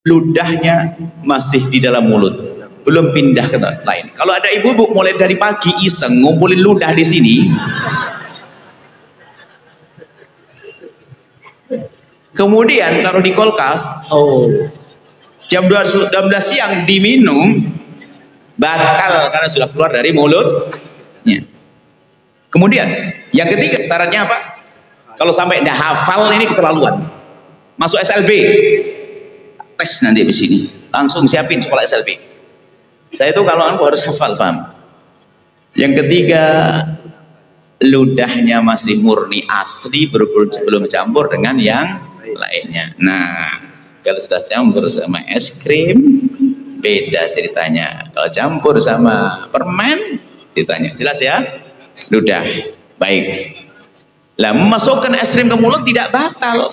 ludahnya masih di dalam mulut, belum pindah ke tempat lain. Kalau ada ibu-ibu mulai dari pagi iseng ngumpulin ludah di sini, kemudian taruh di kulkas, jam 12 siang diminum, batal karena sudah keluar dari mulutnya. Kemudian yang ketiga syaratnya apa? Kalau sampai tidak hafal ini keterlaluan. Masuk SLB, tes nanti di sini, langsung siapin sekolah SLB. Saya itu kalau aku harus hafal, paham. Yang ketiga, ludahnya masih murni asli, belum campur dengan yang lainnya. Nah, kalau sudah campur sama es krim, beda ceritanya. Kalau campur sama permen, ceritanya jelas ya. Ludah, baik. Lah, memasukkan es krim ke mulut tidak batal.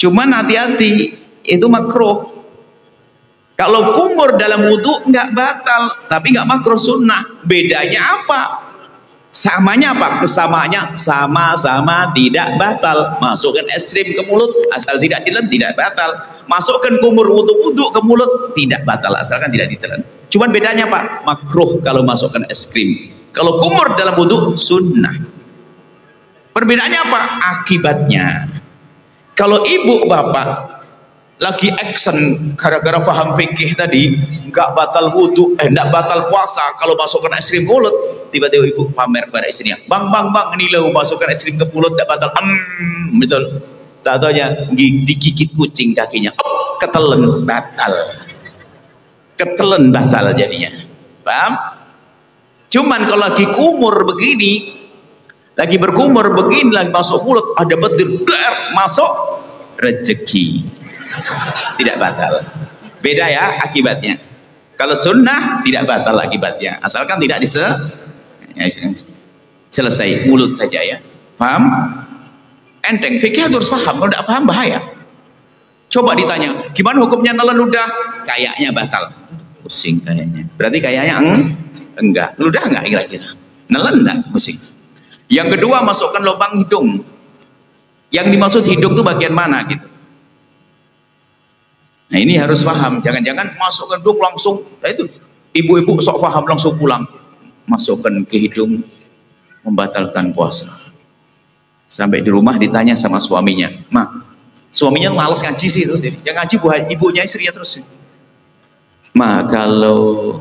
Cuman hati-hati, itu makruh. Kalau kumur dalam wudhu nggak batal, tapi nggak makruh, sunnah. Bedanya apa? Samanya apa? Kesamaannya sama-sama tidak batal. Masukkan es krim ke mulut asal tidak ditelan tidak batal. Masukkan kumur wudhu ke mulut tidak batal asalkan tidak ditelan. Cuman bedanya apa? Makruh kalau masukkan es krim. Kalau kumur dalam wudhu sunnah. Perbedaannya apa? Akibatnya. Kalau ibu bapak lagi action gara-gara paham fikih tadi, nggak batal wudhu, nggak batal puasa kalau masukkan es krim mulut, tiba-tiba ibu pamer pada istrinya, bang, ini lo masukkan es krim ke mulut nggak batal, betul. Tak taunya digigit kucing kakinya, ketelen batal jadinya, paham? Cuman kalau lagi kumur begini, lagi berkumur begini, lagi masuk mulut, ada petir, masuk rezeki. Tidak batal. Beda ya akibatnya. Kalau sunnah tidak batal akibatnya, asalkan tidak selesai mulut saja ya. Paham? Enteng, fikih harus paham. Kalau tidak paham bahaya. Coba ditanya, gimana hukumnya nelan ludah? Kayaknya batal. Pusing kayaknya. Berarti kayaknya enggak. Ludah enggak kira-kira? Nelan enggak? Pusing. Yang kedua, masukkan lubang hidung. Yang dimaksud hidung itu bagian mana gitu? Nah ini harus paham, jangan-jangan masukkan hidung langsung, nah itu ibu-ibu sok paham langsung pulang, masukkan ke hidung membatalkan puasa. Sampai di rumah ditanya sama suaminya, suaminya males ngaji sih itu, yang ngaji ibunya istrinya terus. Kalau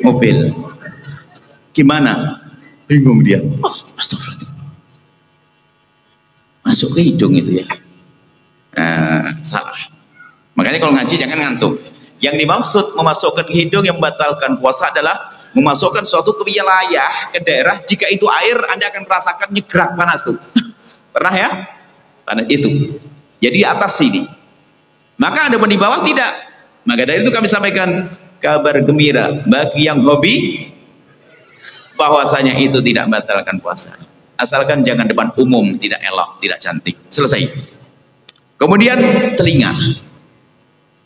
mobil, gimana? Bingung dia. Astagfirullah. Masuk ke hidung itu ya, salah. Makanya kalau ngaji jangan ngantuk. Yang dimaksud memasukkan ke hidung yang membatalkan puasa adalah memasukkan suatu ke wilayah, ke daerah, jika itu air Anda akan merasakan nyegrak panas tuh. Pernah ya? Panas itu. Jadi di atas sini. Maka ada pun di bawah tidak. Maka dari itu kami sampaikan kabar gembira bagi yang hobi, bahwasanya itu tidak membatalkan puasa. Asalkan jangan depan umum, tidak elok, tidak cantik. Selesai. Kemudian telinga.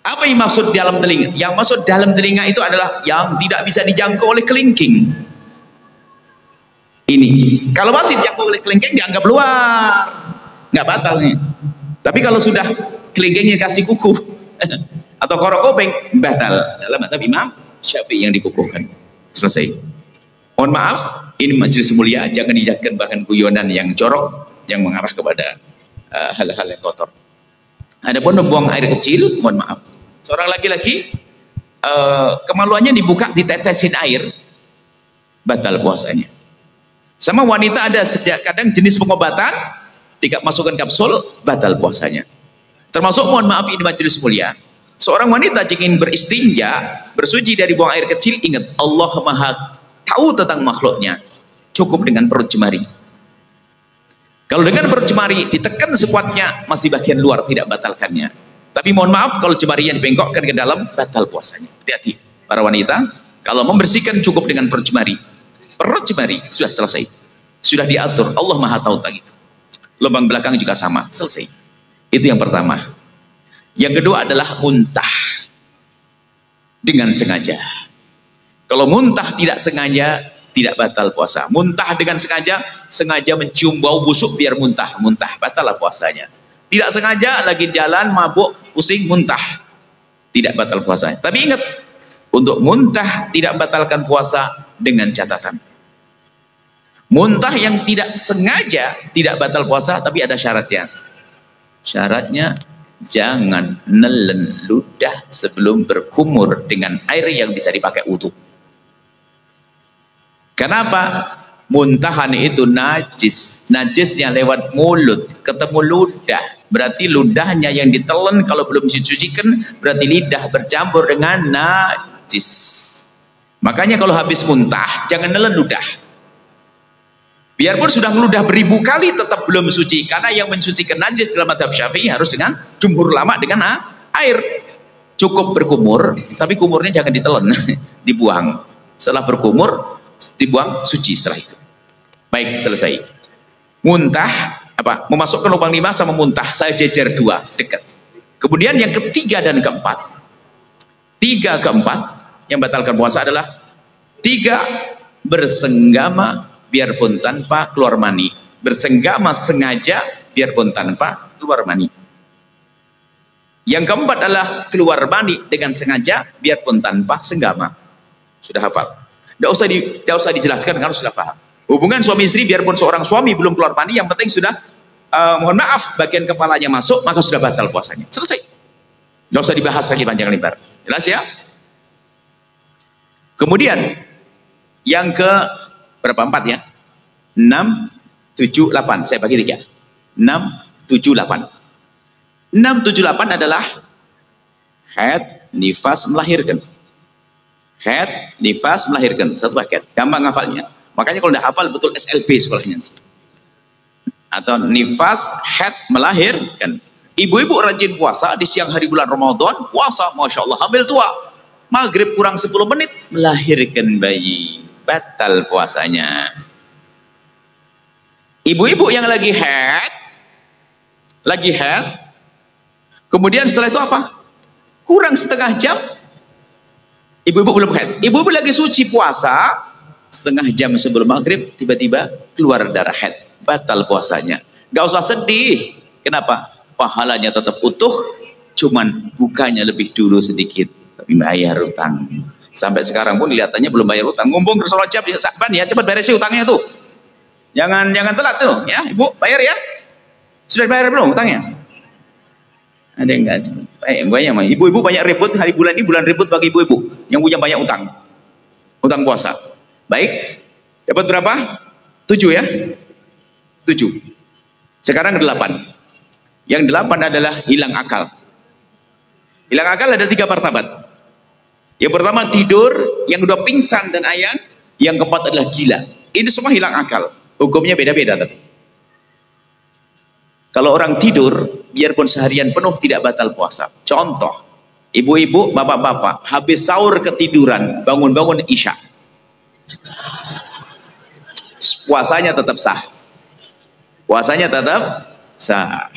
Apa yang maksud dalam telinga? Yang maksud dalam telinga itu adalah yang tidak bisa dijangkau oleh kelingking. Ini. Kalau masih dijangkau oleh kelingking dianggap luar, nggak batal nih. Tapi kalau sudah kelingkingnya kasih kuku atau korok kopeng, batal. Dalam mazhab Imam Syafi'i yang dikukuhkan. Selesai. Mohon maaf, ini majelis mulia, jangan dijadikan bahan guyonan yang jorok yang mengarah kepada hal-hal yang kotor. Adapun buang air kecil, mohon maaf, seorang laki-laki kemaluannya dibuka, ditetesin air, batal puasanya. Sama wanita ada kadang jenis pengobatan, masukkan kapsul, batal puasanya. Termasuk, mohon maaf, ini majelis mulia, seorang wanita ingin beristinja, bersuci dari buang air kecil, ingat Allah Maha tahu tentang makhluknya, cukup dengan perut jemari. Kalau dengan perut jemari ditekan sekuatnya, masih bagian luar, tidak batalkannya. Tapi mohon maaf, kalau jemarinya dibengkokkan ke dalam, batal puasanya. Hati-hati para wanita, kalau membersihkan cukup dengan perut jemari. Perut jemari sudah selesai, sudah diatur, Allah Maha tahu tentang itu. Lubang belakang juga sama, selesai. Itu yang pertama. Yang kedua adalah muntah dengan sengaja. Kalau muntah tidak sengaja, tidak batal puasa. Muntah dengan sengaja mencium bau busuk biar muntah, batal lah puasanya. Tidak sengaja lagi jalan mabuk, pusing, muntah, tidak batal puasanya. Tapi ingat, untuk muntah tidak batalkan puasa dengan catatan. Muntah yang tidak sengaja tidak batal puasa, tapi ada syaratnya. Syaratnya jangan nelen ludah sebelum berkumur dengan air yang bisa dipakai wudhu. Kenapa? Muntahan itu najis. Najisnya lewat mulut, ketemu ludah. Berarti ludahnya yang ditelan kalau belum dicucikan, berarti lidah bercampur dengan najis. Makanya kalau habis muntah, jangan nelen ludah. Biarpun sudah meludah beribu kali, tetap belum suci. Karena yang mensucikan najis dalam mazhab Syafi'i harus dengan jumhur ulama dengan air. Cukup berkumur, tapi kumurnya jangan ditelan, dibuang. Setelah berkumur, dibuang, suci setelah itu. Baik, selesai. Muntah, memasukkan lubang 5 sama muntah, saya jejer 2, dekat. Kemudian yang ketiga dan keempat. 3 keempat yang batalkan puasa adalah 3 bersenggama biarpun tanpa keluar mani. Bersenggama sengaja biarpun tanpa keluar mani. Yang keempat adalah keluar mani dengan sengaja biarpun tanpa senggama. Sudah hafal? Tidak usah dijelaskan kalau sudah paham. Hubungan suami istri biarpun seorang suami belum keluar mani, yang penting sudah mohon maaf bagian kepalanya masuk, maka sudah batal puasanya. Selesai. Tidak usah dibahas lagi panjang lebar. Jelas ya? Kemudian yang ke berapa? 4 ya? 6, 7, 8. Saya bagi 3. 6, 7, 8. 6, 7, 8 adalah haid, nifas, melahirkan. Haid, nifas, melahirkan. Satu paket. Gampang hafalnya. Makanya kalau tidak hafal betul SLB sekolahnya nanti. Atau nifas, haid, melahirkan. Ibu-ibu rajin puasa di siang hari bulan Ramadan, puasa, Masya Allah, hamil tua. Maghrib kurang 10 menit, melahirkan bayi. Batal puasanya. Ibu-ibu yang lagi haid, kemudian setelah itu apa? Kurang setengah jam, ibu-ibu belum haid. Ibu-ibu lagi suci puasa, setengah jam sebelum maghrib tiba-tiba keluar darah haid, batal puasanya. Gak usah sedih. Kenapa? Pahalanya tetap utuh, cuman bukanya lebih dulu sedikit, tapi bayar utang. Sampai sekarang pun kelihatannya belum bayar utang. Ngumpul ke sholat jam ya, cepat beresi utangnya tuh. Jangan telat tuh ya, ibu bayar ya. Sudah bayar belum utangnya? Ada yang enggak? Banyak mah. Ibu-ibu banyak ribut, hari bulan ini bulan ribut bagi ibu-ibu yang punya banyak utang. Utang puasa. Baik, dapat berapa? 7 ya? 7. Sekarang 8. Yang 8 adalah hilang akal. Hilang akal ada 3 martabat. Yang pertama tidur, yang kedua pingsan dan ayan, yang keempat adalah gila. Ini semua hilang akal. Hukumnya beda-beda. Kalau orang tidur, biarpun seharian penuh tidak batal puasa. Contoh, ibu-ibu, bapak-bapak, habis sahur ketiduran, bangun-bangun isya. Puasanya tetap sah. Puasanya tetap sah.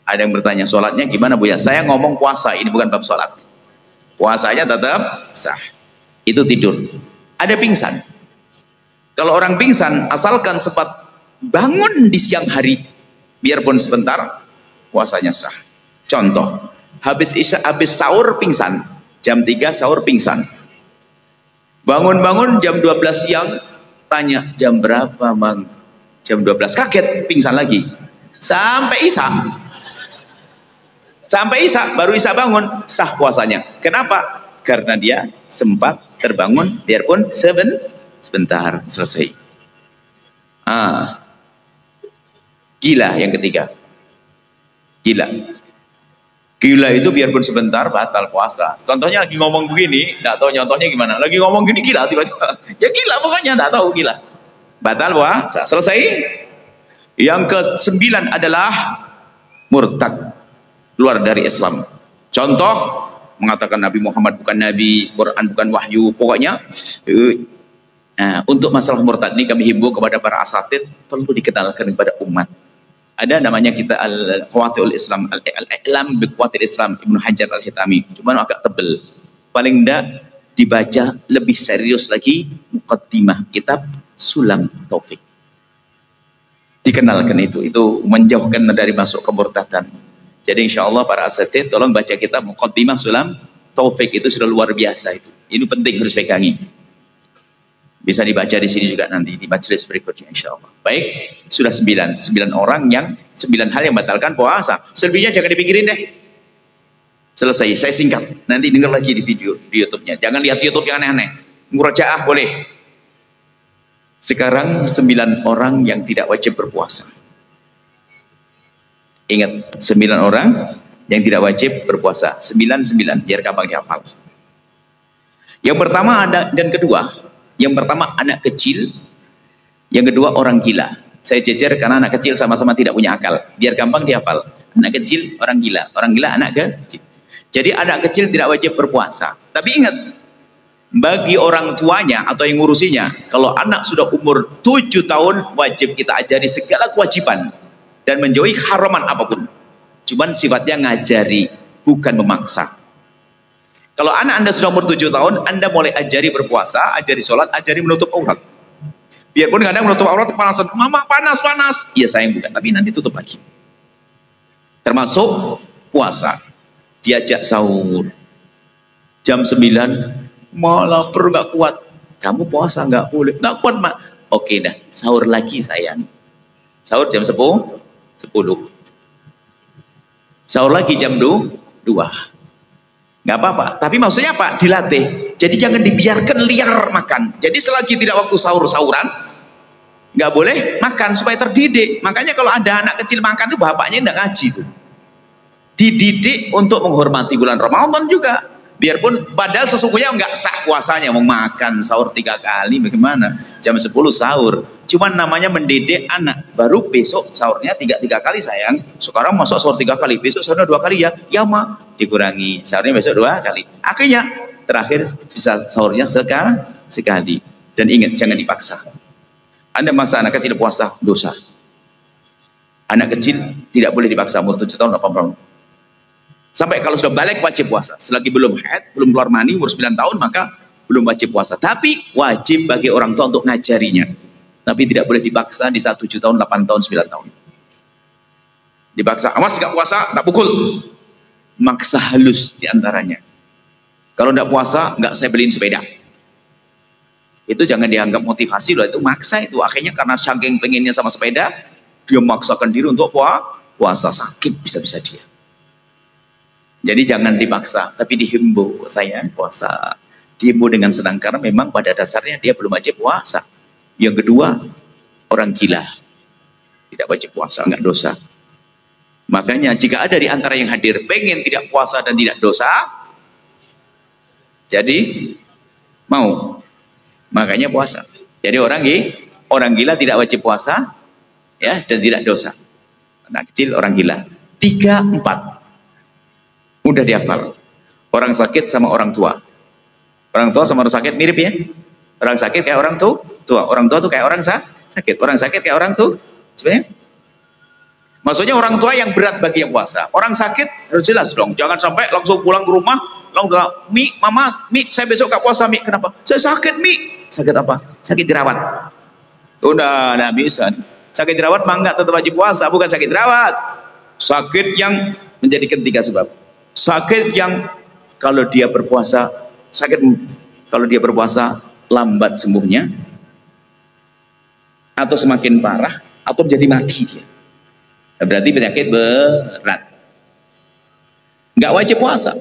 Ada yang bertanya, sholatnya gimana Bu ya? Saya ngomong puasa, ini bukan bab sholat. Puasanya tetap sah. Itu tidur. Ada pingsan. Kalau orang pingsan, asalkan sempat bangun di siang hari, biarpun sebentar, puasanya sah. Contoh, habis sahur pingsan, jam 3 sahur pingsan. Bangun-bangun jam 12 siang, tanya jam berapa Bang? Jam 12, kaget, pingsan lagi. Sampai Isya baru Isya bangun, sah puasanya. Kenapa? Karena dia sempat terbangun biarpun sebentar, selesai. Gila yang ketiga. Gila itu biarpun sebentar batal puasa. Contohnya lagi ngomong begini, enggak tahu contohnya gimana. Lagi ngomong gini gila tiba-tiba. Ya gila pokoknya, enggak tahu gila. Batal puasa. Selesai. Yang ke-9 adalah murtad, keluar dari Islam. Contoh, mengatakan Nabi Muhammad bukan Nabi, Quran bukan wahyu, pokoknya untuk masalah murtad ini kami himbau kepada para asatid, perlu dikenalkan kepada umat. Ada namanya kita al-Qawatil Islam, al-I'lam bi Qawatil Islam, Ibnu Hajar al-Hitami, cuma agak tebel. Paling enggak dibaca lebih serius lagi muqaddimah kitab Sulam Taufik. Dikenalkan itu menjauhkan dari masuk kemurtadan. Jadi insya Allah para asatidz tolong baca kitab muqaddimah Sulam Taufik, itu sudah luar biasa itu. Ini penting harus pegangi. Bisa dibaca di sini juga nanti di majelis berikutnya insya Allah. Baik, sudah 9 orang yang 9 hal yang batalkan puasa. Selebihnya jangan dipikirin deh. Selesai, saya singkat. Nanti dengar lagi di video di YouTube-nya. Jangan lihat YouTube yang aneh-aneh. Murajaah boleh. Sekarang 9 orang yang tidak wajib berpuasa. Ingat, 9 orang yang tidak wajib berpuasa. 9 biar gampang dihafal. Yang pertama ada dan kedua. Yang pertama anak kecil. Yang kedua orang gila. Saya jejer karena anak kecil sama-sama tidak punya akal. Biar gampang dihafal. Anak kecil, orang gila. Orang gila anak kecil. Jadi anak kecil tidak wajib berpuasa. Tapi ingat, bagi orang tuanya atau yang ngurusinya, kalau anak sudah umur 7 tahun, wajib kita ajari segala kewajiban dan menjauhi haraman apapun. Cuman sifatnya ngajari, bukan memaksa. Kalau anak Anda sudah umur 7 tahun, Anda mulai ajari berpuasa, ajari sholat, ajari menutup aurat. Biarpun kadang menutup aurat kepanasan, mama panas. Iya sayang bukan, tapi nanti tutup lagi. Termasuk puasa. Diajak sahur jam 9, malah perut gak kuat. Kamu puasa nggak boleh. Nggak kuat mak. Oke dah, sahur lagi sayang. Sahur jam 10. Sahur lagi jam 2. Nggak apa-apa. Tapi maksudnya apa? Dilatih. Jadi jangan dibiarkan liar makan. Jadi selagi tidak waktu sahur-sahuran, nggak boleh makan supaya terdidik. Makanya kalau ada anak kecil makan itu bapaknya nggak ngaji tuh. Dididik untuk menghormati bulan Ramadan juga. Biarpun padahal sesungguhnya nggak sah puasanya, mau makan sahur 3 kali bagaimana? Jam 10 sahur. Cuman namanya mendidik anak. Baru besok sahurnya 3 kali sayang. Sekarang masuk sahur 3 kali, besok sahurnya 2 kali ya. Ya ma, dikurangi. Sahurnya besok 2 kali. Akhirnya terakhir bisa sahurnya sekali. Dan ingat jangan dipaksa. Anda maksa anak kecil puasa, dosa. Anak kecil tidak boleh dipaksa umur 7 tahun 8 tahun. Sampai kalau sudah balik wajib puasa. Selagi belum haid, belum keluar mani, umur 9 tahun maka belum wajib puasa. Tapi wajib bagi orang tua untuk ngajarinya. Tapi tidak boleh dipaksa di saat 7 tahun, 8 tahun, 9 tahun. Dipaksa, awas gak puasa, tak pukul. Maksa halus diantaranya. Kalau tidak puasa, nggak saya beliin sepeda. Itu jangan dianggap motivasi loh, itu maksa itu. Akhirnya karena saking pengennya sama sepeda, dia memaksakan diri untuk puasa. Sakit bisa-bisa dia. Jadi jangan dipaksa, tapi dihimbau. Saya puasa, dihimbau dengan senang karena memang pada dasarnya dia belum wajib puasa. Yang kedua, orang gila, tidak wajib puasa, enggak dosa. Makanya jika ada di antara yang hadir pengen tidak puasa dan tidak dosa, jadi mau, makanya puasa. Jadi orang gila tidak wajib puasa, ya, dan tidak dosa. Anak kecil, orang gila. 3, 4. Mudah dihafal. Orang sakit sama orang tua. Orang tua sama orang sakit mirip ya. Orang sakit kayak orang tua. Orang tua tuh kayak orang sakit. Orang sakit kayak orang tua. Sebenarnya. Maksudnya orang tua yang berat bagi yang puasa. Orang sakit harus jelas dong. Jangan sampai langsung pulang ke rumah, langsung Mi, mama, Mi, saya besok gak puasa Mi. Kenapa? Saya sakit Mi. Sakit apa? Sakit jerawat. Udah, nggak bisa. Sakit jerawat mah enggak tetap wajib puasa, bukan sakit jerawat. Sakit yang menjadikan 3 sebab. Sakit yang kalau dia berpuasa lambat sembuhnya, atau semakin parah, atau menjadi mati dia. Berarti penyakit berat. Nggak wajib puasa.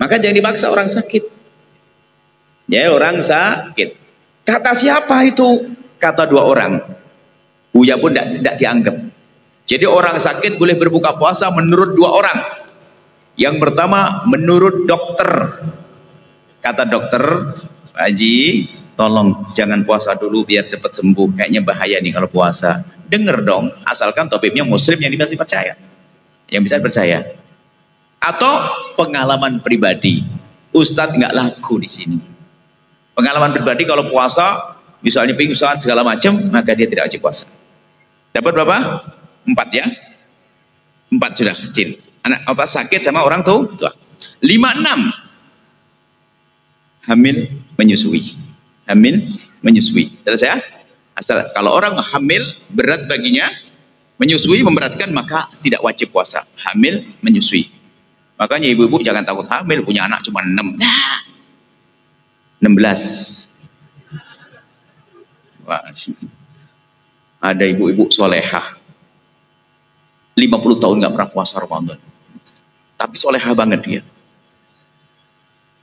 Maka jangan dipaksa orang sakit. Ya orang sakit. Kata siapa itu? Kata 2 orang. Buya pun tidak dianggap. Jadi orang sakit boleh berbuka puasa menurut 2 orang. Yang pertama menurut dokter. Kata dokter, Pak Haji, tolong jangan puasa dulu biar cepat sembuh. Kayaknya bahaya nih kalau puasa. Dengar dong, asalkan tabibnya muslim yang masih percaya. Yang bisa percaya. Atau pengalaman pribadi. Ustadz nggak laku di sini. Pengalaman pribadi kalau puasa, misalnya pingsan segala macam, maka dia tidak wajib puasa. Dapat berapa? 4 ya. 4 sudah kecil. Anak apa sakit sama orang tua. 5, 6. hamil menyusui. Hamil menyusui. Selesai ya? Asal kalau orang hamil berat baginya, menyusui memberatkan, maka tidak wajib puasa. Hamil menyusui. Makanya ibu-ibu jangan takut hamil, punya anak cuma 6. Nah, 16. Wah, ada ibu-ibu solehah 50 tahun nggak pernah puasa Ramadan, tapi solehah banget dia,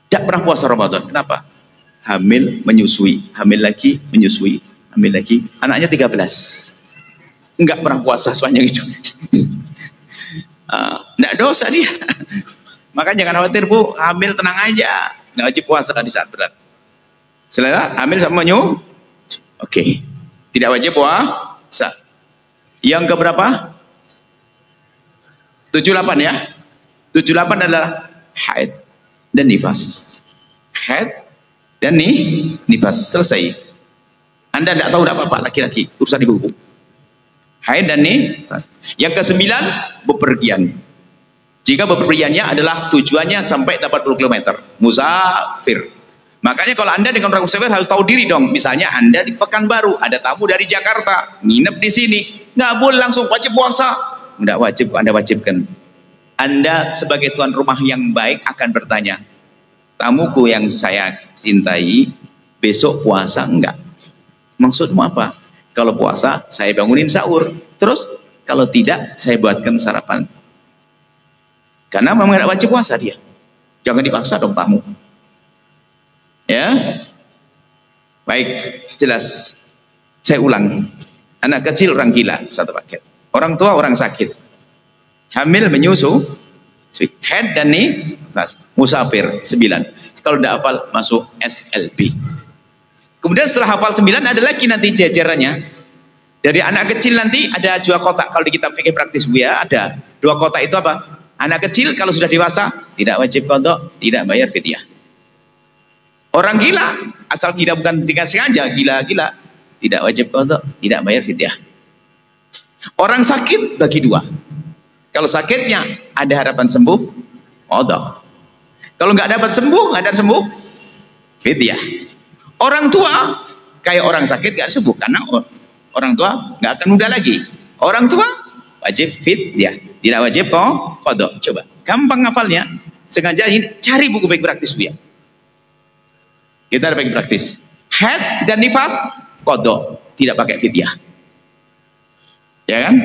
tidak pernah puasa Ramadan. Kenapa? Hamil menyusui, hamil lagi menyusui, hamil lagi, anaknya 13, nggak pernah puasa sepanjang itu. Nggak dosa dia. Makanya jangan khawatir bu, hamil tenang aja, nggak wajib puasa di saat berat. Selera hamil sama oke, tidak wajib puasa. Yang keberapa? 78 ya. 78 adalah haid dan nifas. Haid dan nifas, selesai. Anda tidak tahu tidak apa-apa, laki-laki, urusan ibu-ibu. Haid dan nifas. Yang ke-9, bepergian. Jika bepergiannya adalah tujuannya sampai 80 km, musafir. Makanya kalau Anda dengan orang musafir harus tahu diri dong. Misalnya Anda di Pekanbaru, ada tamu dari Jakarta, nginep di sini, nggak boleh langsung wajib puasa. Nggak wajib, Anda wajibkan. Anda sebagai tuan rumah yang baik akan bertanya, tamuku yang saya cintai, besok puasa enggak? Maksudmu apa? Kalau puasa, saya bangunin sahur. Terus, kalau tidak, saya buatkan sarapan. Karena memang nggak wajib puasa dia. Jangan dipaksa dong tamu. Ya, baik, jelas. Saya ulang, anak kecil, orang gila, satu paket. Orang tua, orang sakit, hamil, menyusu, haid dan nifas, musafir, 9. Kalau tidak hafal, masuk SLB. Kemudian setelah hafal 9, ada lagi nanti jajarannya. Dari anak kecil nanti ada 2 kotak. Kalau di kitab fikih praktis Buya ada 2 kotak. Itu apa? Anak kecil kalau sudah dewasa tidak wajib qadha, tidak bayar fidyah. Orang gila, asal gila bukan dikasih aja, gila-gila, tidak wajib qadha, tidak bayar fidyah. Orang sakit bagi 2. Kalau sakitnya ada harapan sembuh, qadha. Kalau nggak dapat sembuh, nggak ada sembuh, fidyah. Orang tua kayak orang sakit nggak sembuh, karena orang tua nggak akan muda lagi. Orang tua wajib fidyah, tidak wajib qadha. Coba, gampang ngafalnya. Sengaja ini cari buku baik praktis Buya. Kita ada baik praktis. Haid dan nifas qadha, tidak pakai fidyah. Ya kan?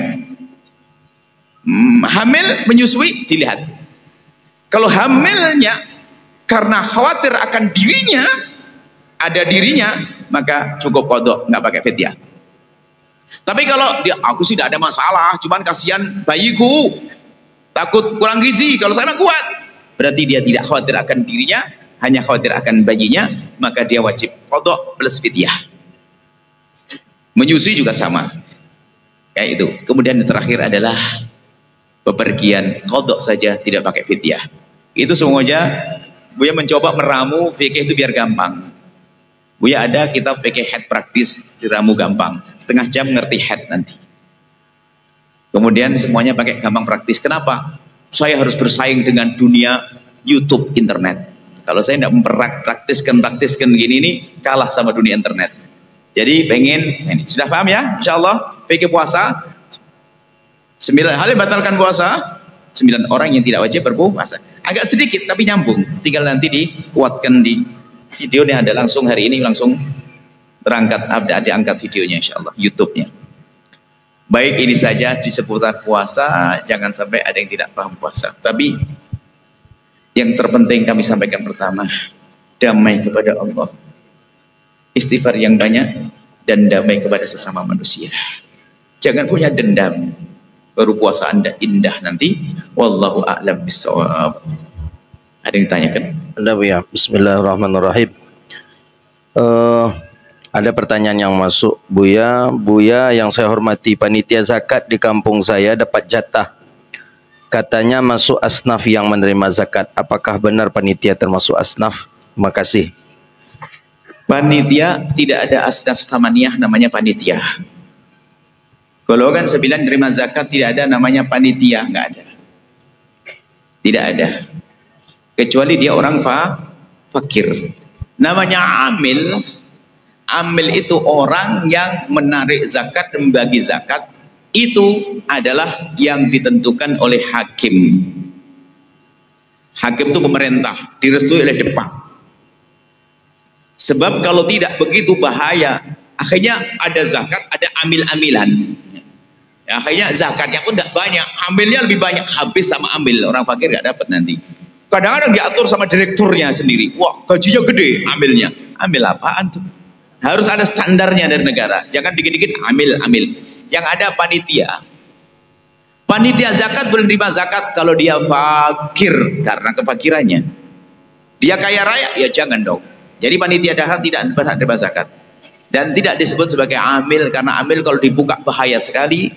Hamil menyusui dilihat. Kalau hamilnya karena khawatir akan dirinya, ada dirinya, maka cukup qadha, nggak pakai fidyah. Tapi kalau dia, aku sih tidak ada masalah, cuman kasihan bayiku, takut kurang gizi, kalau saya mah kuat. Berarti dia tidak khawatir akan dirinya, hanya khawatir akan bayinya, maka dia wajib qadha plus fidyah. Menyusui juga sama. Kayak itu. Kemudian yang terakhir adalah bepergian, qadha saja, tidak pakai fidyah. Itu semuanya Buya mencoba meramu fikih itu biar gampang. Buya ada kitab fikih head praktis, diramu gampang. Setengah jam ngerti head nanti. Kemudian semuanya pakai gampang praktis. Kenapa? Saya harus bersaing dengan dunia YouTube, internet. Kalau saya tidak praktiskan gini ini, kalah sama dunia internet. Jadi pengen, ini sudah paham ya? Insya Allah fikih puasa 9 hal yang batalkan puasa, 9 orang yang tidak wajib berpuasa. Agak sedikit tapi nyambung, tinggal nanti dikuatkan di video yang ada langsung hari ini, langsung terangkat, ada diangkat videonya insya Allah, YouTube-nya. Baik, ini saja di seputar puasa. Jangan sampai ada yang tidak paham puasa. Tapi yang terpenting kami sampaikan pertama, damai kepada Allah, istighfar yang banyak, dan damai kepada sesama manusia. Jangan punya dendam, baru puasa Anda indah nanti. Wallahu a'lam bishawab. Ada yang ditanyakan? Ada ya. Bismillahirrahmanirrahim. Ada pertanyaan yang masuk, Buya. Buya yang saya hormati, panitia zakat di kampung saya dapat jatah. Katanya masuk asnaf yang menerima zakat. Apakah benar panitia termasuk asnaf? Terima kasih. Panitia tidak ada asnaf samaniyah, namanya panitia. Golongan 9 menerima zakat tidak ada namanya panitia, nggak ada. Tidak ada. Kecuali dia orang fakir. Namanya amil. Amil itu orang yang menarik zakat dan membagi zakat. Itu adalah yang ditentukan oleh hakim. Hakim itu pemerintah, direstui oleh Depak. Sebab kalau tidak begitu bahaya. Akhirnya ada zakat, ada amil-amilan. Ya, akhirnya zakatnya pun tidak banyak, amilnya lebih banyak, habis sama amil. Orang fakir nggak dapat nanti. Kadang-kadang diatur sama direkturnya sendiri. Wah, gajinya gede, amilnya. Amil apaan tuh? Harus ada standarnya dari negara. Jangan dikit-dikit amil. Yang ada panitia. Panitia zakat boleh menerima zakat kalau dia fakir karena kefakirannya. Dia kaya raya, ya jangan dong. Jadi panitia zakat tidak berhak menerima zakat. Dan tidak disebut sebagai amil, karena amil kalau dibuka bahaya sekali.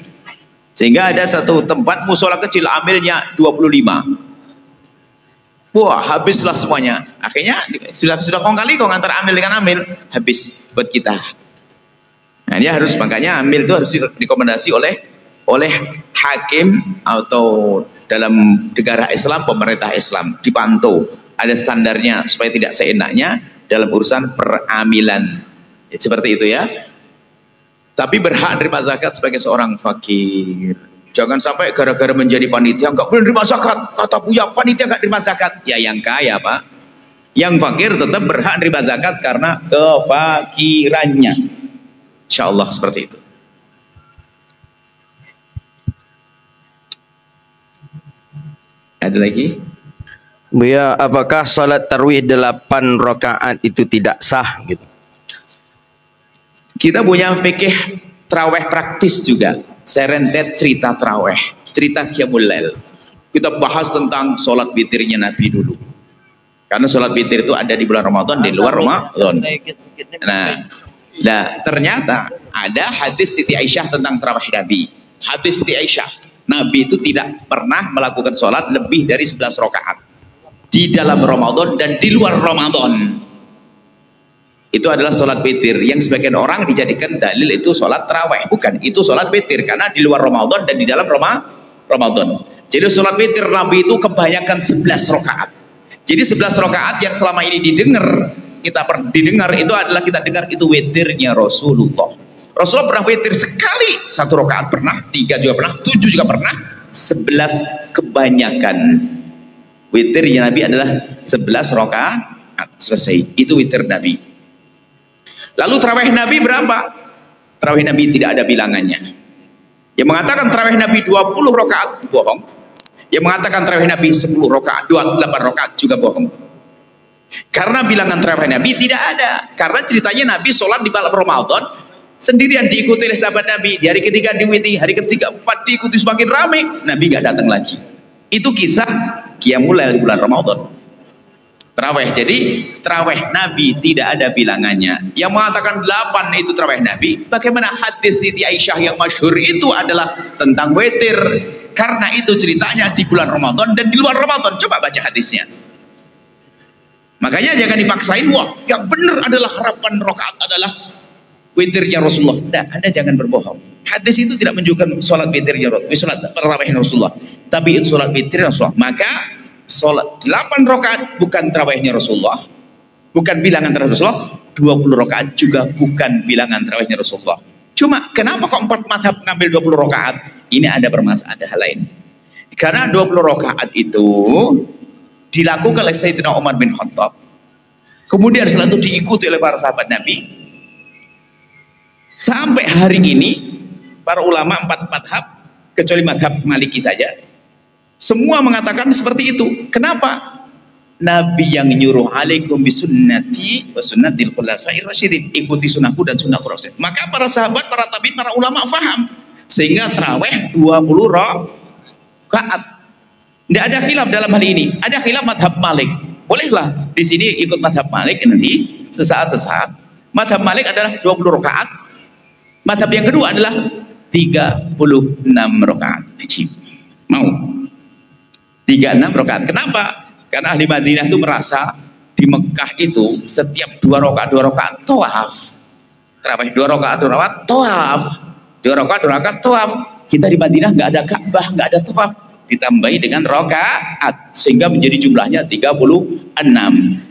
Sehingga ada satu tempat musola kecil, amilnya 25. Wah, habislah semuanya. Akhirnya sudah kong kali kong antara amil dengan amil, habis buat kita. Nah, dia harus, makanya amil itu harus direkomendasi oleh hakim atau dalam negara Islam, pemerintah Islam, dipantau. Ada standarnya supaya tidak seenaknya dalam urusan peramilan. Seperti itu ya. Tapi berhak menerima zakat sebagai seorang fakir. Jangan sampai gara-gara menjadi panitia nggak boleh menerima zakat. Kata Buya, panitia nggak menerima zakat. Ya yang kaya Pak. Yang fakir tetap berhak menerima zakat karena kefakirannya. Insya Allah seperti itu. Ada lagi? Buya, apakah salat tarawih 8 rakaat itu tidak sah gitu? Kita punya fikih traweh praktis juga, serentet cerita traweh, cerita qiyamul lail. Kita bahas tentang sholat witirnya Nabi dulu, karena sholat witir itu ada di bulan Ramadan, di luar Ramadan. Nah, ternyata ada hadis Siti Aisyah tentang traweh Nabi. Hadis Siti Aisyah, Nabi itu tidak pernah melakukan sholat lebih dari 11 rakaat di dalam Ramadan dan di luar Ramadan. Itu adalah sholat witir yang sebagian orang dijadikan dalil itu sholat tarawih. Bukan, itu sholat witir karena di luar Ramadan dan di dalam Ramadan. Jadi sholat witir Nabi itu kebanyakan 11 rakaat. Jadi 11 rakaat yang selama ini didengar itu adalah kita dengar itu witirnya Rasulullah. Rasulullah pernah witir sekali, 1 rakaat pernah, 3 juga pernah, 7 juga pernah, 11 kebanyakan. Witirnya Nabi adalah 11 rakaat selesai. Itu witir Nabi. Lalu tarawih Nabi berapa? Tarawih Nabi tidak ada bilangannya. Yang mengatakan tarawih Nabi 20 rakaat bohong. Yang mengatakan tarawih Nabi 10 rakaat, 8 rakaat juga bohong. Karena bilangan tarawih Nabi tidak ada. Karena ceritanya Nabi sholat di malam Ramadan sendirian, diikuti oleh sahabat Nabi. Di hari ketiga diikuti, hari ketiga 4 diikuti semakin ramai. Nabi nggak datang lagi. Itu kisah qiyamul lail bulan Ramadan. Tarawih. Jadi tarawih Nabi tidak ada bilangannya. Yang mengatakan 8 itu tarawih Nabi. Bagaimana hadis Siti Aisyah yang masyhur itu adalah tentang witir. Karena itu ceritanya di bulan Ramadan dan di luar Ramadan. Coba baca hadisnya. Makanya jangan dipaksain, wah yang benar adalah 8 rakaat adalah witirnya Rasulullah. Nah, Anda jangan berbohong. Hadis itu tidak menunjukkan sholat witirnya Rasulullah, sholat tarawih Rasulullah. Tapi itu sholat witirnya Rasulullah. Maka sholat 8 rakaat bukan tarawihnya Rasulullah, bukan bilangan tarawih Rasulullah. 20 rakaat juga bukan bilangan tarawihnya Rasulullah. Cuma kenapa kok 4 mazhab ngambil 20 rakaat? Ini ada permasalahan, ada hal lain. Karena 20 rakaat itu dilakukan oleh Sayyidina Umar bin Khattab. Kemudian setelah itu diikuti oleh para sahabat Nabi. Sampai hari ini para ulama 4 mazhab kecuali mazhab Maliki saja, semua mengatakan seperti itu. Kenapa? Nabi yang nyuruh alaikum bisunnati wa sunnatil khulafair rasyidin, ikuti sunnahku dan sunnah Rasul. Maka para sahabat, para tabi'in, para ulama faham sehingga tarawih 20 rakaat. Tidak ada khilaf dalam hal ini. Ada khilaf mazhab Malik. Bolehlah di sini ikut mazhab Malik nanti sesaat-sesaat. Mazhab Malik adalah 20 rakaat. Mazhab yang kedua adalah 36 rakaat. Mau 36 rakaat. Kenapa? Karena ahli Madinah itu merasa di Mekah itu setiap 2 rakaat tawaf. Terawih 2 rakaat tawaf. 2 rakaat tawaf. Kita di Madinah nggak ada Ka'bah, nggak ada tawaf. ditambahi dengan rakaat sehingga menjadi jumlahnya 36.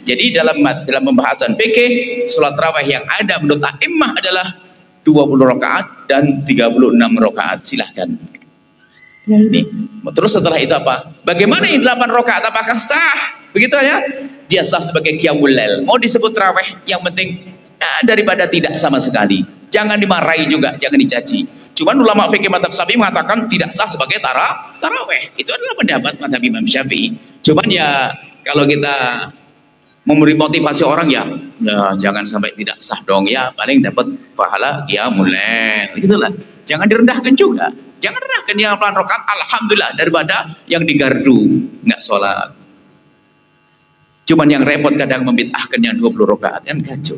Jadi dalam pembahasan fikih, sholat tarawih yang ada menurut a'immah adalah 20 rakaat dan 36 rakaat. Silahkan. Ini. Terus setelah itu apa? Bagaimana ini 8 rakaat? Apakah sah? Begitu ya? Dia sah sebagai qiyamul lail. Mau disebut tarawih, yang penting daripada tidak sama sekali. Jangan dimarahi juga, jangan dicaci. Cuman ulama fikih mazhab Syafi'i mengatakan tidak sah sebagai tarawih. Itu adalah pendapat mazhab Imam Syafi'i. Cuman ya kalau kita memberi motivasi orang ya jangan sampai tidak sah dong ya, paling dapat pahala qiyamul lail. Gitulah. Jangan direndahkan juga. Jangan rendahkan yang 8 rakaat alhamdulillah daripada yang di gardu nggak sholat. Cuman yang repot kadang membid'ahkan yang 20 rakaat kan kacau.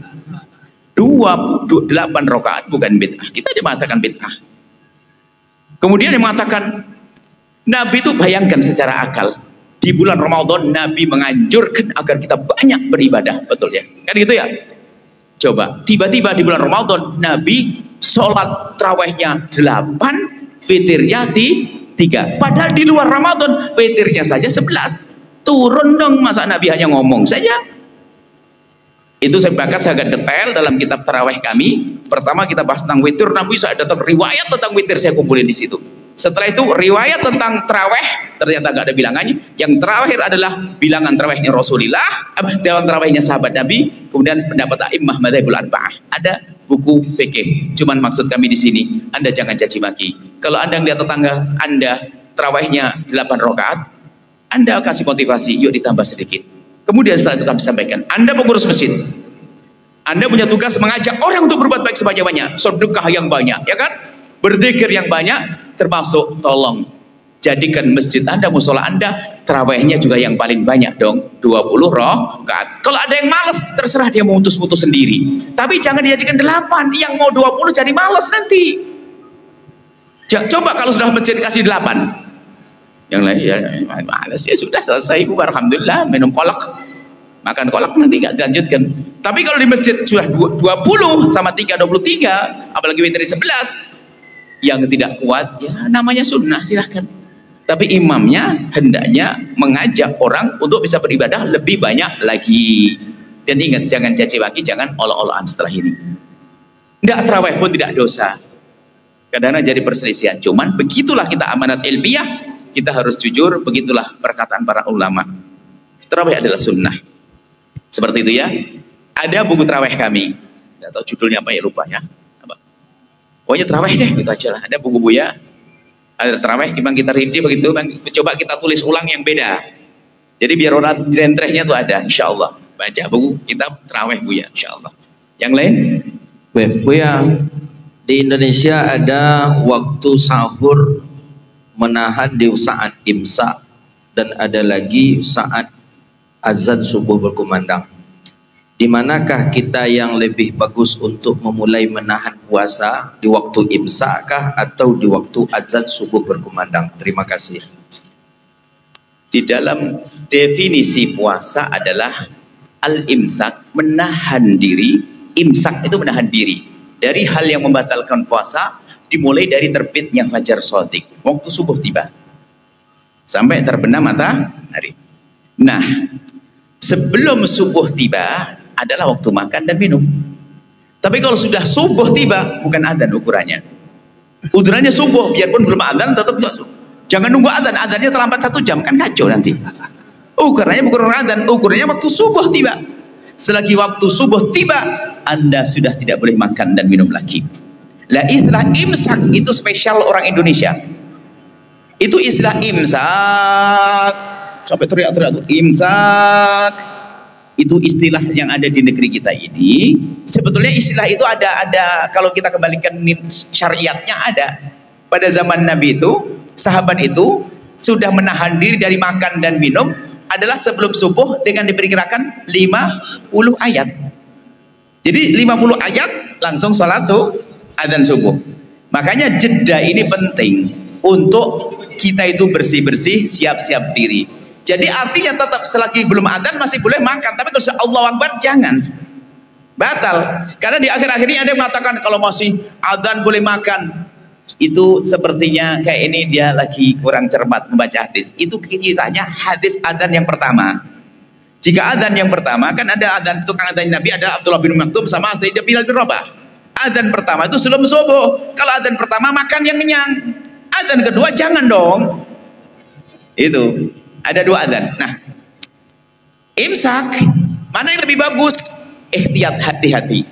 28 rakaat bukan bid'ah. Kita aja mengatakan bid'ah. Kemudian dia mengatakan Nabi itu bayangkan secara akal di bulan Ramadan Nabi menganjurkan agar kita banyak beribadah, betul ya? Kan gitu ya? Coba tiba-tiba di bulan Ramadan Nabi sholat tarawihnya 8, witirnya 3. Padahal di luar Ramadan witirnya saja 11. Turun dong, masa Nabi hanya ngomong saja? Itu saya bahas agak detail dalam kitab tarawih kami. Pertama kita bahas tentang witir, Nabi saya datang riwayat tentang witir saya kumpulin di situ. Setelah itu riwayat tentang tarawih ternyata nggak ada bilangannya. Yang terakhir adalah bilangan tarawihnya Rasulullah, dalam tarawihnya sahabat Nabi, kemudian pendapat a'immah madzhabul arba'ah. Ada buku fikih. Cuman maksud kami di sini, Anda jangan caci maki. Kalau Anda lihat tetangga Anda tarawihnya 8 rakaat, Anda kasih motivasi, yuk ditambah sedikit. Kemudian setelah itu kami sampaikan, Anda pengurus masjid, Anda punya tugas mengajak orang untuk berbuat baik sebanyak-banyak, sedekah yang banyak, ya kan? Berzikir yang banyak, termasuk tolong jadikan masjid Anda, musola Anda, tarawihnya juga yang paling banyak dong, 20 rakaat. Kalau ada yang malas, terserah dia mau mutus-mutus sendiri. Tapi jangan dijadikan 8, yang mau 20 jadi malas nanti. Coba kalau sudah masjid kasih 8. Yang lain ya malas, ya sudah selesai, alhamdulillah, minum kolak, makan kolak nanti nggak dilanjutkan. Tapi kalau di masjid sudah 20 sama 3, 23, apalagi witir 11, yang tidak kuat ya namanya sunnah, silahkan. Tapi imamnya hendaknya mengajak orang untuk bisa beribadah lebih banyak lagi. Dan ingat, jangan caci maki, jangan olok-olokan setelah ini. Tidak tarawih pun tidak dosa. Kadang-kadang jadi perselisihan. Cuman begitulah kita amanat ilmiah. Kita harus jujur, begitulah perkataan para ulama. Tarawih adalah sunnah. Seperti itu ya. Ada buku tarawih kami. Tidak tahu judulnya apa ya, lupa ya. Pokoknya tarawih deh, gitu aja lah. Ada buku Buya, ada tarawih, memang kita rinci begitu. Coba kita tulis ulang yang beda. Jadi biar orang rentrehnya tuh ada, insya Allah. Baca buku kitab tarawih Buya, insya Allah. Yang lain? Buya, di Indonesia ada waktu sahur menahan di saat imsak dan ada lagi saat azan subuh berkumandang. Di manakah kita yang lebih bagus untuk memulai menahan puasa, di waktu imsak kah atau di waktu azan subuh berkumandang? Terima kasih. Di dalam definisi puasa adalah al-imsak, menahan diri. Imsak itu menahan diri dari hal yang membatalkan puasa, dimulai dari terbitnya fajar shadiq, waktu subuh tiba sampai terbenam matahari. Nah, sebelum subuh tiba adalah waktu makan dan minum. Tapi kalau sudah subuh tiba, bukan adzan ukurannya. Ukurannya subuh, biarpun belum adzan tetap jangan nunggu adzan. Adzannya terlambat 1 jam, kan kacau nanti. Ukurannya bukan adzan, ukurannya waktu subuh tiba. Selagi waktu subuh tiba, Anda sudah tidak boleh makan dan minum lagi. Lah, istilah imsak itu spesial orang Indonesia. Itu istilah imsak. Sampai teriak-teriak tuh, imsak. Itu istilah yang ada di negeri kita ini. Sebetulnya istilah itu ada kalau kita kembalikan syariatnya ada. Pada zaman Nabi itu, sahabat itu sudah menahan diri dari makan dan minum adalah sebelum subuh dengan diperkirakan 50 ayat. Jadi 50 ayat langsung sholat adzan subuh. Makanya jeda ini penting untuk kita itu bersih-bersih, siap-siap diri. Jadi artinya tetap selagi belum adzan masih boleh makan, tapi kalau Allahu Akbar jangan. Batal. Karena di akhir-akhir ini ada yang mengatakan kalau masih adzan boleh makan. itu sepertinya kayak ini dia lagi kurang cermat membaca hadis. Itu ceritanya hadis adzan yang pertama. Jika adzan yang pertama, kan ada adzan tukang adzan Nabi, ada Abdullah bin Maktum sama Sayyidina Bilal bin Rabah. Adzan pertama itu sebelum subuh. Kalau adzan pertama makan yang kenyang. Adzan kedua jangan dong. Itu ada dua adzan. Nah, imsak mana yang lebih bagus? Ihtiyat, hati-hati.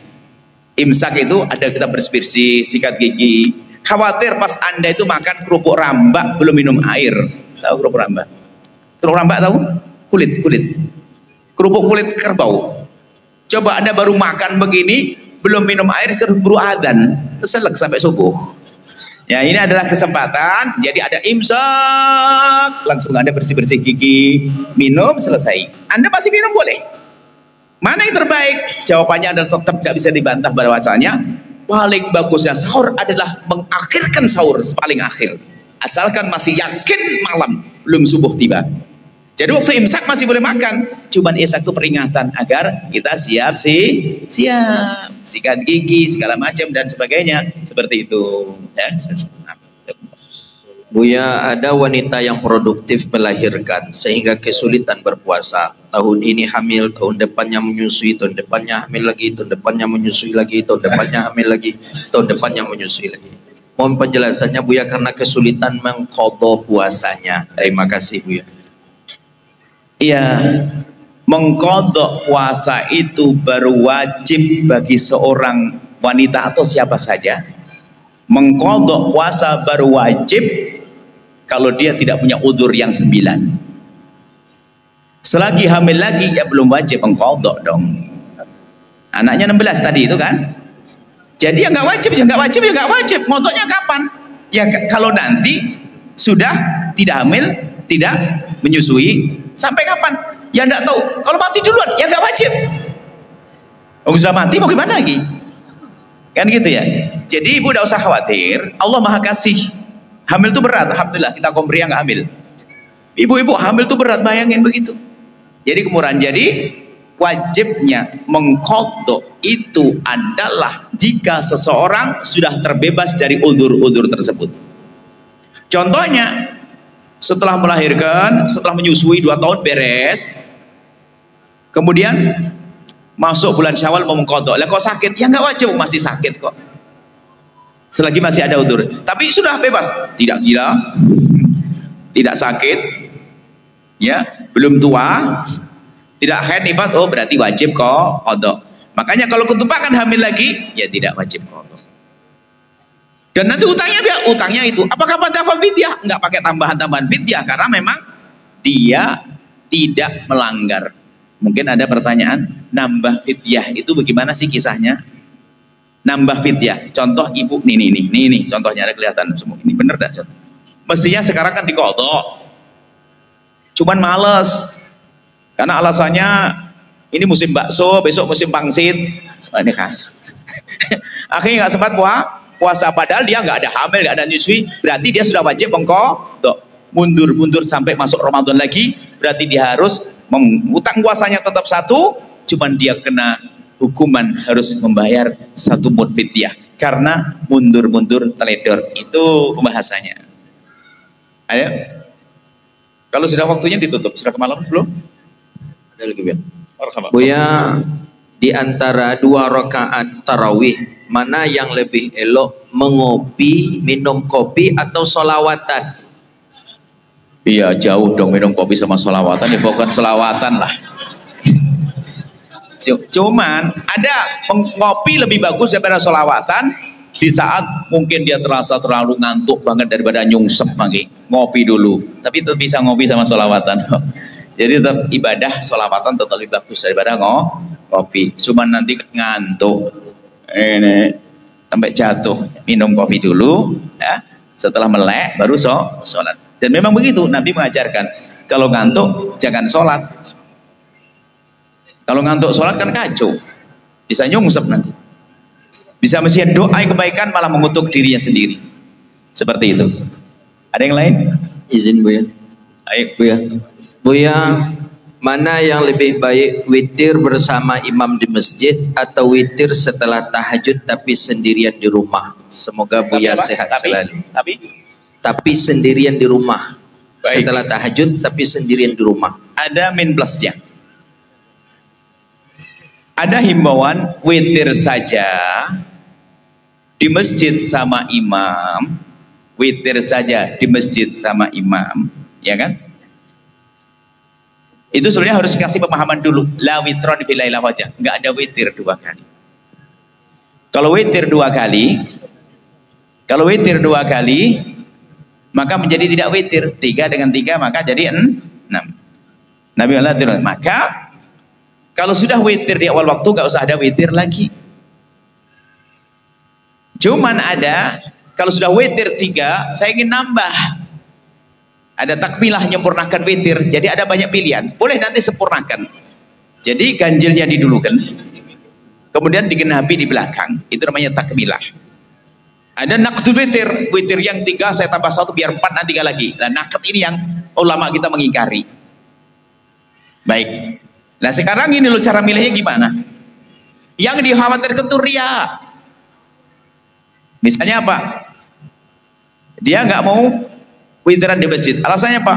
Imsak itu ada kita bersih-bersih, sikat gigi. Khawatir pas Anda itu makan kerupuk rambak belum minum air. Tahu kerupuk rambak? Kerupuk rambak tahu? Kulit. Kerupuk kulit kerbau. Coba Anda baru makan begini, belum minum air, keburu adzan, keselak sampai subuh. Ya, ini adalah kesempatan. Jadi ada imsak, langsung Anda bersih-bersih gigi, minum, selesai. Anda masih minum boleh. Mana yang terbaik? Jawabannya adalah tetap nggak bisa dibantah bahwasanya paling bagusnya sahur adalah mengakhirkan sahur paling akhir, asalkan masih yakin malam belum subuh tiba. Jadi waktu imsak masih boleh makan, cuman imsak itu peringatan agar kita siap sikat gigi segala macam dan sebagainya, seperti itu ya. Buya, ada wanita yang produktif melahirkan sehingga kesulitan berpuasa. Tahun ini hamil, tahun depannya menyusui, tahun depannya hamil lagi, tahun depannya menyusui lagi, tahun depannya hamil lagi, tahun depannya menyusui lagi. Mohon penjelasannya Buya, karena kesulitan mengqadha puasanya. Terima kasih Buya. Iya, mengqadha puasa itu baru wajib bagi seorang wanita atau siapa saja. Mengqadha puasa baru wajib kalau dia tidak punya udzur yang 9. Selagi hamil lagi ya belum wajib mengqadha dong. Anaknya 16 tadi itu kan. Jadi ya nggak wajib, ya nggak wajib, ya nggak wajib. Qadhanya kapan? Ya kalau nanti sudah tidak hamil, tidak menyusui, sampai kapan? Ya nggak tahu. Kalau mati duluan ya nggak wajib. Oh, sudah mati mau gimana lagi? Kan gitu ya. Jadi ibu tidak usah khawatir. Allah Maha Kasih. Hamil itu berat, alhamdulillah kita kaum pria nggak hamil. Ibu-ibu hamil itu berat, bayangin begitu. Jadi kemudian wajibnya mengqadha itu adalah jika seseorang sudah terbebas dari udzur-udzur tersebut. Contohnya setelah melahirkan, setelah menyusui 2 tahun beres, kemudian masuk bulan Syawal mau mengqadha. Lah kok sakit? Ya nggak wajib, masih sakit kok. Selagi masih ada udzur, tapi sudah bebas, tidak gila, tidak sakit, ya, belum tua, tidak haid nifas, oh berarti wajib kok qadha. Makanya kalau ketumpakan hamil lagi, ya tidak wajib qadha. Dan nanti utangnya itu, apakah tambahan fidyah? Enggak pakai tambahan fidyah karena memang dia tidak melanggar. Mungkin ada pertanyaan, nambah fidyah itu bagaimana sih kisahnya? Nambah fidyah, contoh ibu nih contohnya ada kelihatan semua ini bener dah contoh. Mestinya sekarang kan diqadha, cuman males karena alasannya ini musim bakso, besok musim pangsit, ini kasih. Akhirnya nggak sempat puasa, padahal dia nggak ada hamil, nggak ada nyusui, berarti dia sudah wajib mengqadha. Mundur sampai masuk Ramadan lagi, berarti dia harus utang puasanya tetap 1, cuman dia kena hukuman harus membayar 1 mud fidyah karena mundur teledor. Itu pembahasannya. Ayo, kalau sudah waktunya ditutup, sudah kemalam belum? Ada lagi Buya, di antara 2 rakaat tarawih mana yang lebih elok, mengopi, minum kopi atau solawatan? Iya jauh dong minum kopi sama solawatan, ya bukan solawatan lah. Cuman ada ngopi lebih bagus daripada solawatan di saat mungkin dia terasa terlalu ngantuk banget daripada nyungsep lagi, ngopi dulu. Tapi tetap bisa ngopi sama solawatan. Jadi tetap ibadah solawatan tetap lebih bagus daripada ngopi. Cuman nanti ngantuk ini sampai jatuh, minum kopi dulu ya, setelah melek baru sholat. Dan memang begitu Nabi mengajarkan, kalau ngantuk jangan sholat. Kalau ngantuk sholat kan kacau, bisa nyungsep nanti, bisa mesti doa kebaikan malah mengutuk dirinya sendiri. Seperti itu. Ada yang lain? Izin Buya. Ayo Buya, Mana yang lebih baik, witir bersama imam di masjid atau witir setelah tahajud tapi sendirian di rumah? Semoga Buya sehat selalu. Tapi sendirian di rumah. Baik. Setelah tahajud tapi sendirian di rumah. Ada min plusnya. Ada himbauan witir saja di masjid sama imam. Witir saja di masjid sama imam, ya kan? Itu sebenarnya harus kasih pemahaman dulu. La witron fi lailah wajah. Enggak ada witir 2 kali. Kalau witir 2 kali, maka menjadi tidak witir. 3 dengan 3 maka jadi 6. Nabi Allah turun. Maka kalau sudah witir di awal waktu, enggak usah ada witir lagi. Cuman ada, kalau sudah witir 3, saya ingin nambah. Ada takmilah menyempurnakan witir, jadi ada banyak pilihan. Boleh nanti sempurnakan. Jadi ganjilnya didulukan, kemudian digenapi di belakang. Itu namanya takmilah. Ada naqdul witir, witir yang 3 saya tambah 1 biar 4, nanti 3 lagi. Nah, naqd ini yang ulama kita mengingkari. Baik. Nah sekarang ini loh cara milihnya gimana? Yang dikhawatirkan itu riya. Misalnya apa? Dia nggak mau witiran di masjid. Alasannya apa?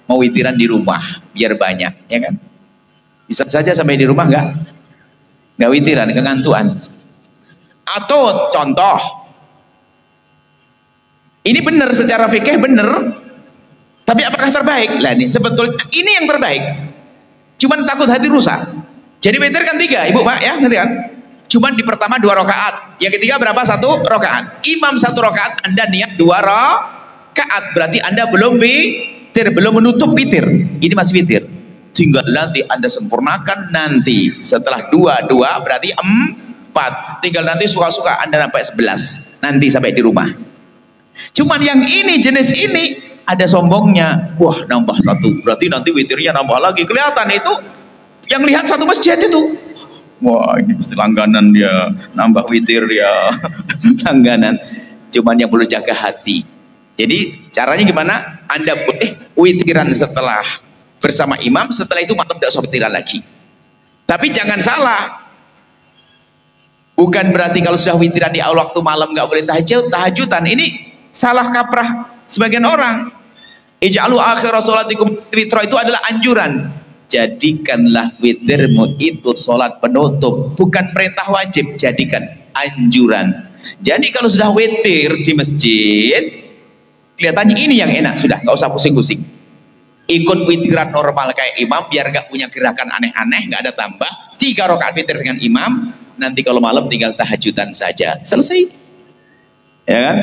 Mau witiran di rumah biar banyak, ya kan? Bisa saja sampai di rumah nggak witiran, kegantuan. Atau contoh, ini benar secara fikih benar, tapi apakah terbaik? Lah ini sebetulnya ini yang terbaik. Cuman takut hati rusak. Jadi witir kan 3, ibu pak ya, ngerti kan? Cuman di pertama 2 rakaat, yang ketiga berapa? 1 rakaat. Imam 1 rakaat, Anda niat 2 rakaat, berarti Anda belum witir, belum menutup witir. Ini masih witir. Tinggal nanti Anda sempurnakan nanti setelah 2 berarti 4. Tinggal nanti suka-suka Anda sampai 11. Nanti sampai di rumah. Cuman yang ini jenis ini ada sombongnya. Wah, nambah 1. Berarti nanti witirnya nambah lagi. Kelihatan itu yang lihat satu masjid itu. Wah, ini mesti langganan dia, nambah witir dia. Langganan. Cuman yang perlu jaga hati. Jadi caranya gimana? Anda boleh witiran setelah bersama imam, setelah itu malam tidak usah witiran lagi. Tapi jangan salah. Bukan berarti kalau sudah witiran di awal waktu malam nggak boleh tahajudan. Ini salah kaprah sebagian orang. Ij'alu akhir sholatikum witra, itu adalah anjuran. Jadikanlah witirmu itu sholat penutup, bukan perintah wajib. Jadikan anjuran. Jadi kalau sudah witir di masjid, kelihatannya ini yang enak, sudah nggak usah pusing-pusing. Ikut witiran normal kayak imam, biar nggak punya gerakan aneh-aneh, nggak ada tambah. 3 rakaat witir dengan imam. Nanti kalau malam tinggal tahajudan saja, selesai. Ya kan?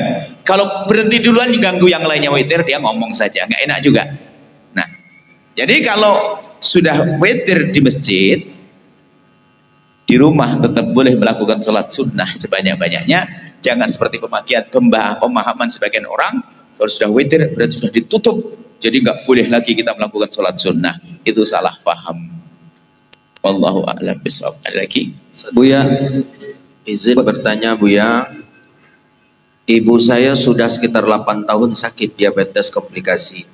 Kalau berhenti duluan ganggu yang lainnya witir, dia ngomong saja, nggak enak juga. Nah, jadi kalau sudah witir di masjid, di rumah tetap boleh melakukan sholat sunnah sebanyak-banyaknya. Jangan seperti pemahaman sebagian orang, kalau sudah witir berarti sudah ditutup, jadi nggak boleh lagi kita melakukan sholat sunnah. Itu salah paham. Wallahu a'lam bishawab. Ada lagi? Buya, izin bertanya Buya. Ibu saya sudah sekitar 8 tahun sakit diabetes komplikasi.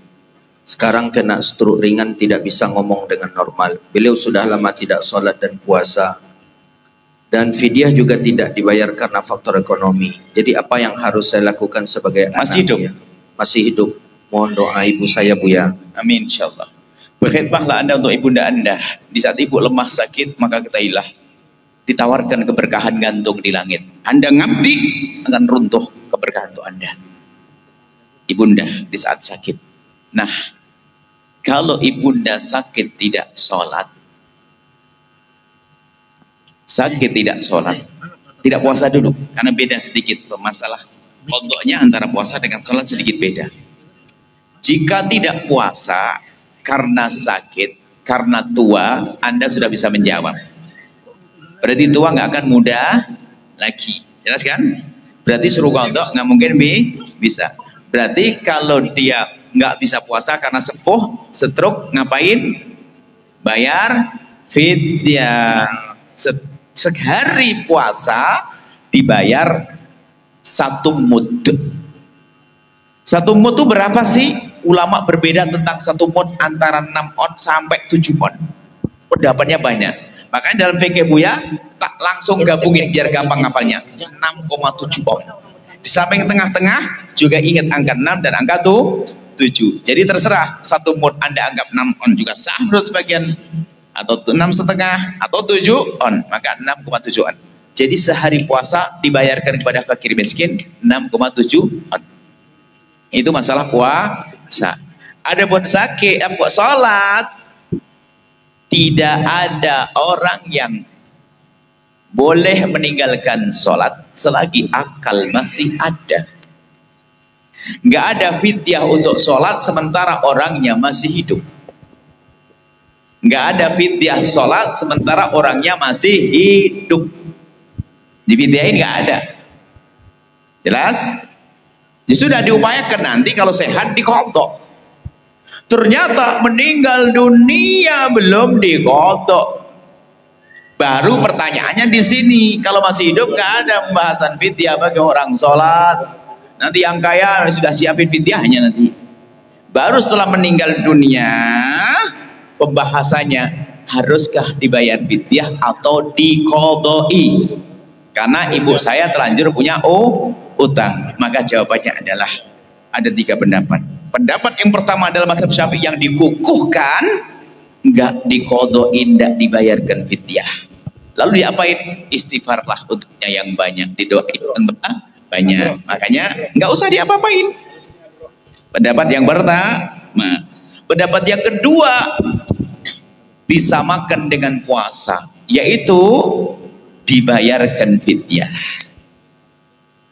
Sekarang kena stroke ringan, tidak bisa ngomong dengan normal. Beliau sudah lama tidak sholat dan puasa. Dan fidyah juga tidak dibayar karena faktor ekonomi. Jadi apa yang harus saya lakukan sebagai masih hidup? Ya? Masih hidup. Mohon doa ibu saya Buya. Amin insyaallah. Berkhidmatlah Anda untuk ibunda Anda. Di saat ibu lemah sakit, maka ketahuilah ditawarkan keberkahan gantung di langit. Anda ngabdi akan runtuh keberkahan untuk Anda. Ibunda di saat sakit. Nah, kalau ibunda sakit tidak sholat, tidak puasa dulu, karena beda sedikit masalah pokoknya antara puasa dengan sholat sedikit beda. Jika tidak puasa karena sakit, karena tua, Anda sudah bisa menjawab. Berarti tua nggak akan muda lagi, jelas kan? Berarti suruh kodok nggak mungkin bisa. Berarti kalau dia nggak bisa puasa karena sepuh, stroke, ngapain? Bayar fidyah. Sehari puasa dibayar 1 mud. 1 mud itu berapa sih? Ulama berbeda tentang 1 mud, antara 6 on sampai 7 on. Pendapatnya banyak. Makanya dalam fikih Buya tak langsung gabungin biar gampang ngapalnya. 6,7 on. Di samping tengah-tengah juga ingat angka 6 dan angka 7. Jadi terserah satu mod Anda anggap 6 on juga sah menurut sebagian, atau 6,5 atau 7 on, maka 6,7 on. Jadi sehari puasa dibayarkan kepada fakir miskin 6,7 on. Itu masalah puasa. Adapun sakit, salat, tidak ada orang yang boleh meninggalkan sholat selagi akal masih ada. Nggak ada fidyah untuk sholat sementara orangnya masih hidup. Nggak ada fidyah sholat sementara orangnya masih hidup. Di fidyahin nggak ada. Jelas? Ya sudah, diupayakan nanti kalau sehat diqadha. Ternyata meninggal dunia belum diqadha. Baru pertanyaannya di sini. Kalau masih hidup nggak ada pembahasan fidyah bagi orang sholat. Nanti yang kaya sudah siapin fidyahnya nanti. Baru setelah meninggal dunia pembahasannya, haruskah dibayar fidyah atau diqadai? Karena ibu saya terlanjur punya utang. Maka jawabannya adalah ada 3 pendapat. Pendapat yang pertama adalah mazhab Syafi'i yang dikukuhkan, enggak diqadhain, enggak dibayarkan fidyah. Lalu diapain? Istighfarlah untuknya yang banyak, didoain banyak. Makanya enggak usah diapa-apain. Pendapat yang pertama. Pendapat yang kedua, disamakan dengan puasa, yaitu dibayarkan fidyah.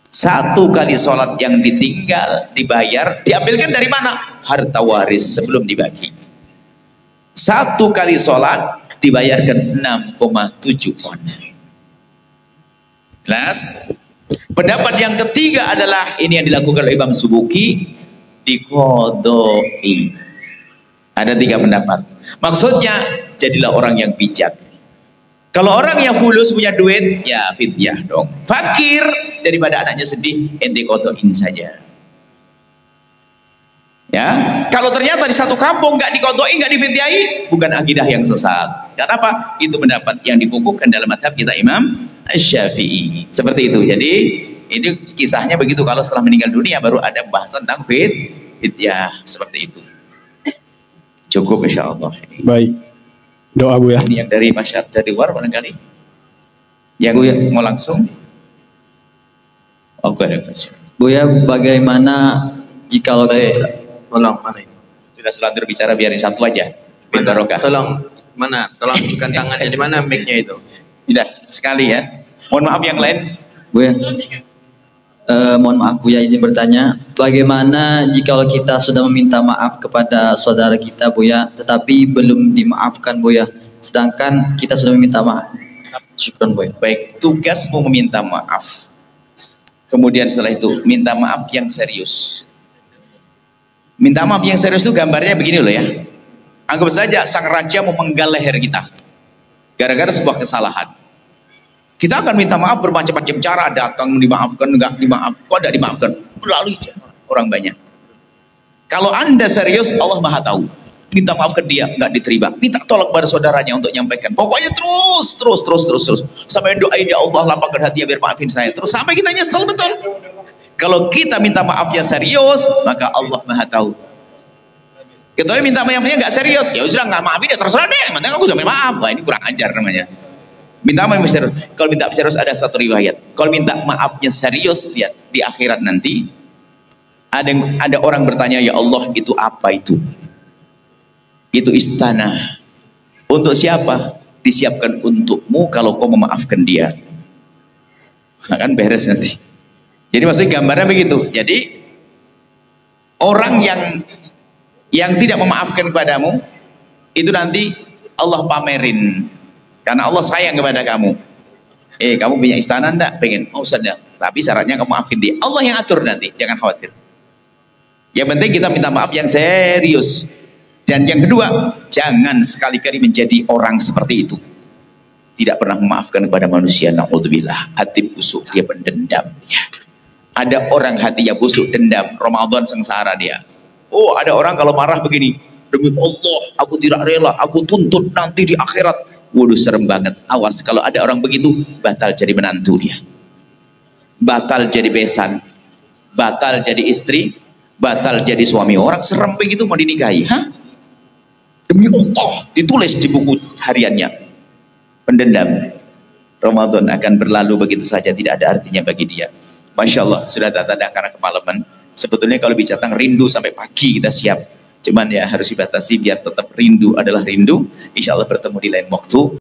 1 kali sholat yang ditinggal dibayar, diambilkan dari mana? Harta waris sebelum dibagi. 1 kali sholat dibayarkan 6,7 on. Jelas? Pendapat yang ketiga adalah ini yang dilakukan oleh Imam Subuki, diqadai. Ada 3 pendapat. Maksudnya jadilah orang yang bijak. Kalau orang yang fulus punya duit, ya fidyah dong. Fakir, daripada anaknya sedih, ente qadhain saja. Ya, kalau ternyata di satu kampung nggak diqadhain, nggak difidyahi, bukan akidah yang sesat. Karena apa? Itu pendapat yang dikukuhkan dalam mazhab kita Imam Syafi'i. Seperti itu. Jadi ini kisahnya begitu. Kalau setelah meninggal dunia baru ada bahasan tentang fidyah seperti itu. Cukup insyaallah. Baik. Doa Bu ya. Ini yang dari masyarakat dari luar barangkali. Ya Bu ya, mau langsung. Oh, ada question. Bu ya, bagaimana jikalau Tolong mana itu? Sudah selanjutnya bicara biarin satu aja. Bin barokah. Tolong mana? Tolong bukan tangannya di mana mic-nya itu? Tidak, sekali ya. Mohon maaf yang lain. Bu ya, mohon maaf Bu ya, izin bertanya, bagaimana jikalau kita sudah meminta maaf kepada saudara kita Bu ya, tetapi belum dimaafkan Bu ya, sedangkan kita sudah meminta maaf. Syukran Bu ya. Baik, tugasmu meminta maaf. Kemudian setelah itu minta maaf yang serius. Minta maaf yang serius itu gambarnya begini loh ya. Anggap saja sang raja mau menggal leher kita gara-gara sebuah kesalahan. Kita akan minta maaf bermacam-macam cara, datang dimaafkan, enggak dimaafkan, kok enggak dimaafkan, melalui orang banyak. Kalau Anda serius, Allah Maha tahu. Minta maaf ke dia, enggak diterima. Minta tolong pada saudaranya untuk nyampaikan. Pokoknya terus. Sampai doain, ya Allah lapangkan hatinya biar maafin saya. Terus sampai kita nyesel betul. Kalau kita minta maafnya serius, maka Allah Maha tahu. Kecuali minta maafnya enggak serius, ya sudah enggak maafin ya terserah deh. Nanti aku udah minta maaf. Wah, ini kurang ajar namanya. Minta maaf serius. Kalau minta serius ada satu riwayat. Kalau minta maafnya serius, lihat di akhirat nanti ada orang bertanya, ya Allah itu apa itu? Itu istana. Untuk siapa? Disiapkan untukmu kalau kau memaafkan dia. Akan beres nanti. Jadi maksudnya gambarnya begitu. Jadi orang yang tidak memaafkan kepadamu itu nanti Allah pamerin. Karena Allah sayang kepada kamu. Kamu punya istana enggak? Pengen. Oh sudah. Tapi syaratnya kamu maafin dia. Allah yang atur nanti. Jangan khawatir. Yang penting kita minta maaf yang serius. Dan yang kedua, jangan sekali-kali menjadi orang seperti itu. Tidak pernah memaafkan kepada manusia. Na'udzubillah. Hati busuk, dia pendendam. Ya. Ada orang hatinya busuk, dendam. Ramadan sengsara dia. Oh, ada orang kalau marah begini. demi Allah aku tidak rela, aku tuntut nanti di akhirat. Waduh, serem banget. Awas kalau ada orang begitu, batal jadi menantu dia, batal jadi besan, batal jadi istri, batal jadi suami. Orang serem begitu mau dinikahi. Hah? Demi Allah, ditulis di buku hariannya, pendendam. Ramadan akan berlalu begitu saja, tidak ada artinya bagi dia. Masya Allah, sudah tak tanda karena kemalaman. Sebetulnya kalau bicara tentang rindu sampai pagi kita siap, cuman ya harus dibatasi biar tetap rindu adalah rindu. Insya Allah bertemu di lain waktu.